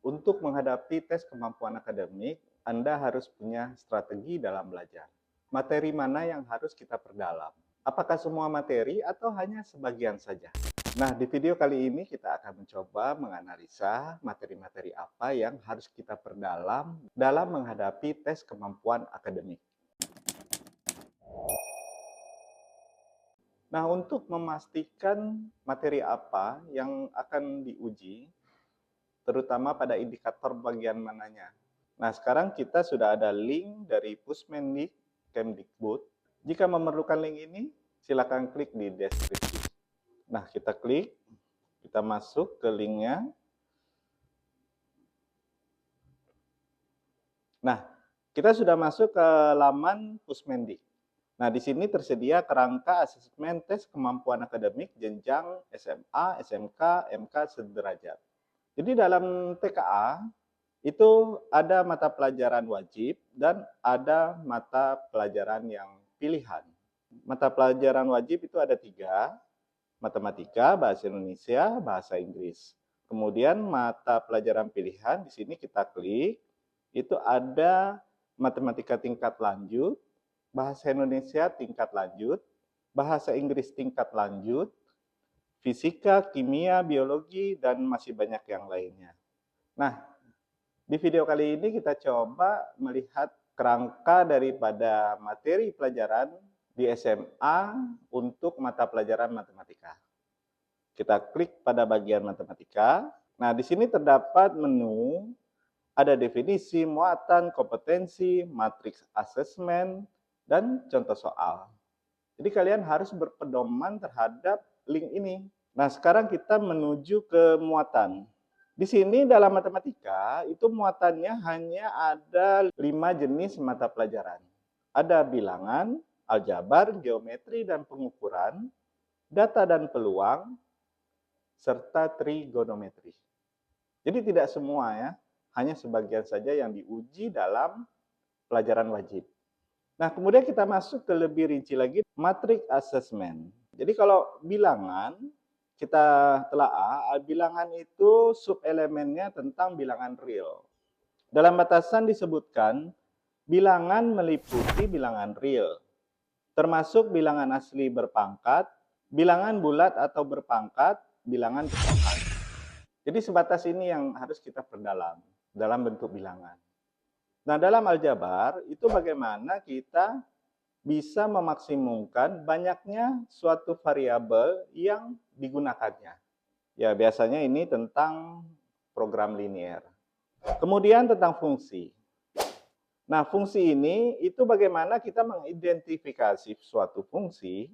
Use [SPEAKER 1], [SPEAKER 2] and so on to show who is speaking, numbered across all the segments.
[SPEAKER 1] Untuk menghadapi tes kemampuan akademik, Anda harus punya strategi dalam belajar. Materi mana yang harus kita perdalam? Apakah semua materi atau hanya sebagian saja? Nah, di video kali ini kita akan mencoba menganalisa materi-materi apa yang harus kita perdalam dalam menghadapi tes kemampuan akademik. Nah, untuk memastikan materi apa yang akan diuji, terutama pada indikator bagian mananya. Nah, sekarang kita sudah ada link dari Pusmendik Kemdikbud. Jika memerlukan link ini, silakan klik di deskripsi. Nah, kita klik, kita masuk ke linknya. Nah, kita sudah masuk ke laman Pusmendik. Nah, di sini tersedia kerangka asesmen tes kemampuan akademik jenjang SMA, SMK, MK sederajat. Jadi dalam TKA itu ada mata pelajaran wajib dan ada mata pelajaran yang pilihan. Mata pelajaran wajib itu ada 3, matematika, bahasa Indonesia, bahasa Inggris. Kemudian mata pelajaran pilihan, di sini kita klik, itu ada matematika tingkat lanjut, bahasa Indonesia tingkat lanjut, bahasa Inggris tingkat lanjut, fisika, kimia, biologi, dan masih banyak yang lainnya. Nah, di video kali ini kita coba melihat kerangka daripada materi pelajaran di SMA untuk mata pelajaran matematika. Kita klik pada bagian matematika. Nah, di sini terdapat menu, ada definisi, muatan, kompetensi, matriks asesmen, dan contoh soal. Jadi kalian harus berpedoman terhadap link ini. Nah, sekarang kita menuju ke muatan. Di sini dalam matematika, itu muatannya hanya ada 5 jenis mata pelajaran. Ada bilangan, aljabar, geometri dan pengukuran, data dan peluang, serta trigonometri. Jadi tidak semua ya, hanya sebagian saja yang diuji dalam pelajaran wajib. Nah, kemudian kita masuk ke lebih rinci lagi, matriks asesmen. Jadi kalau bilangan, kita telaah, bilangan itu subelemennya tentang bilangan real. Dalam batasan disebutkan, bilangan meliputi bilangan real, termasuk bilangan asli berpangkat, bilangan bulat atau berpangkat, bilangan kosongan. Jadi sebatas ini yang harus kita perdalam dalam bentuk bilangan. Nah, dalam aljabar itu bagaimana kita bisa memaksimumkan banyaknya suatu variabel yang digunakannya. Ya, biasanya ini tentang program linear. Kemudian tentang fungsi. Nah, fungsi ini itu bagaimana kita mengidentifikasi suatu fungsi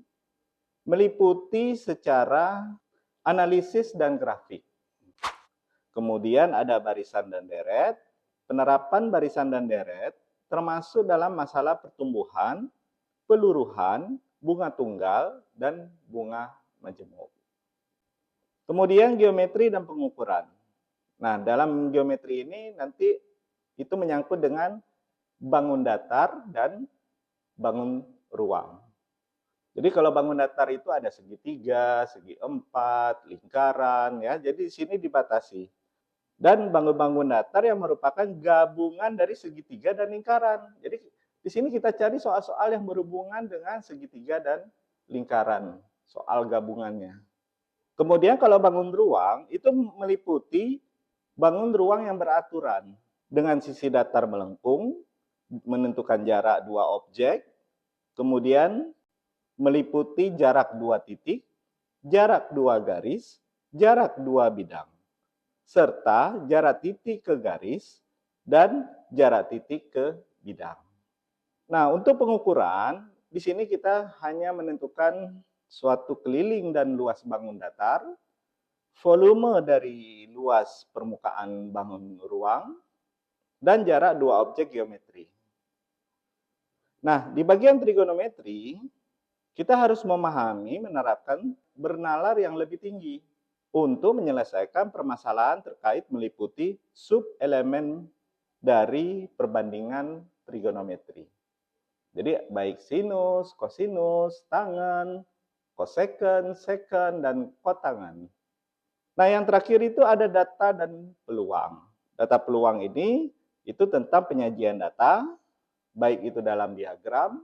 [SPEAKER 1] meliputi secara analisis dan grafik. Kemudian ada barisan dan deret. Penerapan barisan dan deret termasuk dalam masalah pertumbuhan, peluruhan, bunga tunggal, dan bunga majemuk. Kemudian geometri dan pengukuran. Nah, dalam geometri ini nanti itu menyangkut dengan bangun datar dan bangun ruang. Jadi kalau bangun datar itu ada segitiga, segi empat, lingkaran, ya. Jadi di sini dibatasi. Dan bangun-bangun datar yang merupakan gabungan dari segitiga dan lingkaran. Jadi di sini kita cari soal-soal yang berhubungan dengan segitiga dan lingkaran, soal gabungannya. Kemudian kalau bangun ruang, itu meliputi bangun ruang yang beraturan, dengan sisi datar melengkung, menentukan jarak 2 objek, kemudian meliputi jarak 2 titik, jarak 2 garis, jarak 2 bidang, serta jarak titik ke garis dan jarak titik ke bidang. Nah, untuk pengukuran, di sini kita hanya menentukan suatu keliling dan luas bangun datar, volume dari luas permukaan bangun ruang, dan jarak 2 objek geometri. Nah, di bagian trigonometri, kita harus memahami menerapkan bernalar yang lebih tinggi untuk menyelesaikan permasalahan terkait meliputi sub-elemen dari perbandingan trigonometri. Jadi baik sinus, kosinus, tangen, koseken, seken, dan kotangen. Nah, yang terakhir itu ada data dan peluang. Data peluang ini itu tentang penyajian data, baik itu dalam diagram,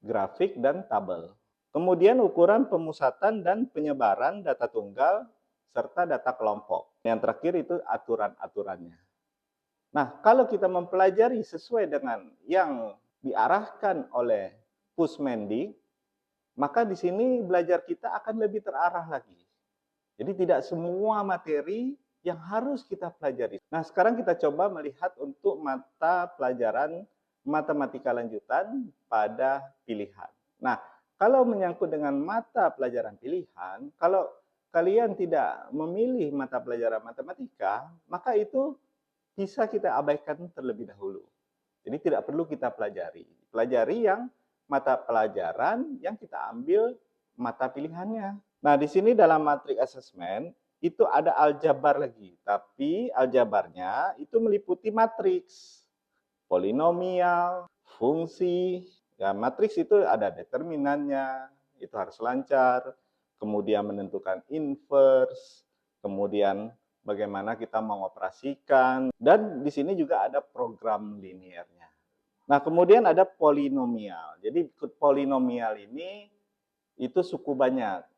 [SPEAKER 1] grafik, dan tabel. Kemudian ukuran pemusatan dan penyebaran data tunggal, serta data kelompok. Yang terakhir itu aturan-aturannya. Nah, kalau kita mempelajari sesuai dengan yang diarahkan oleh Pusmendik, maka di sini belajar kita akan lebih terarah lagi. Jadi tidak semua materi yang harus kita pelajari. Nah, sekarang kita coba melihat untuk mata pelajaran matematika lanjutan pada pilihan. Nah, kalau menyangkut dengan mata pelajaran pilihan, kalau kalian tidak memilih mata pelajaran matematika, maka itu bisa kita abaikan terlebih dahulu. Jadi tidak perlu kita pelajari. Pelajari yang mata pelajaran yang kita ambil mata pilihannya. Nah, di sini dalam matriks asesmen itu ada aljabar lagi, tapi aljabarnya itu meliputi matriks, polinomial, fungsi. Ya, matriks itu ada determinannya, itu harus lancar, kemudian menentukan inverse, kemudian bagaimana kita mengoperasikan, dan di sini juga ada program liniernya. Nah, kemudian ada polinomial. Jadi polinomial ini itu suku banyak.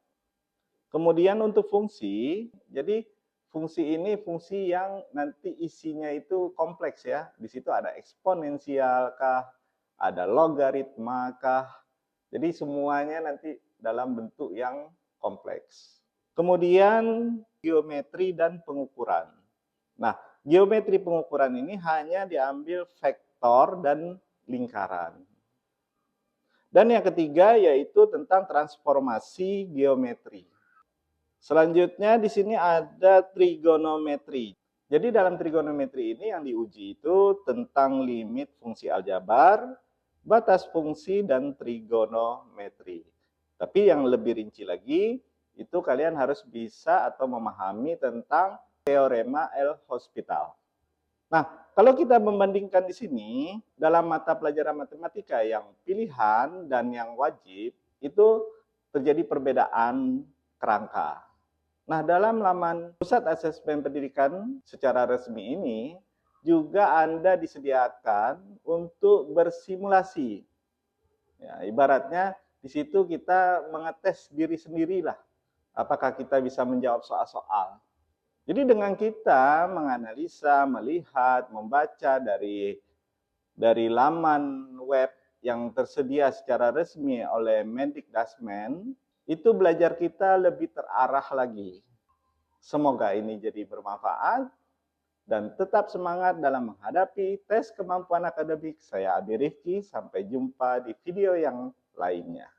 [SPEAKER 1] Kemudian untuk fungsi, jadi fungsi ini fungsi yang nanti isinya itu kompleks ya. Di situ ada eksponensial kah, ada logaritma kah. Jadi semuanya nanti dalam bentuk yang kompleks. Kemudian geometri dan pengukuran. Nah, geometri pengukuran ini hanya diambil vektor dan lingkaran. Dan yang ketiga yaitu tentang transformasi geometri. Selanjutnya di sini ada trigonometri. Jadi dalam trigonometri ini yang diuji itu tentang limit fungsi aljabar, batas fungsi, dan trigonometri. Tapi yang lebih rinci lagi, itu kalian harus bisa atau memahami tentang teorema L-Hospital. Nah, kalau kita membandingkan di sini, dalam mata pelajaran matematika yang pilihan dan yang wajib, itu terjadi perbedaan kerangka. Nah, dalam laman Pusat Asesmen Pendidikan secara resmi ini, juga Anda disediakan untuk bersimulasi. Ya, ibaratnya di situ kita mengetes diri sendirilah, apakah kita bisa menjawab soal-soal. Jadi dengan kita menganalisa, melihat, membaca dari laman web yang tersedia secara resmi oleh Mendikdasmen, itu belajar kita lebih terarah lagi. Semoga ini jadi bermanfaat dan tetap semangat dalam menghadapi tes kemampuan akademik. Saya Abi Rifki, sampai jumpa di video yang lainnya.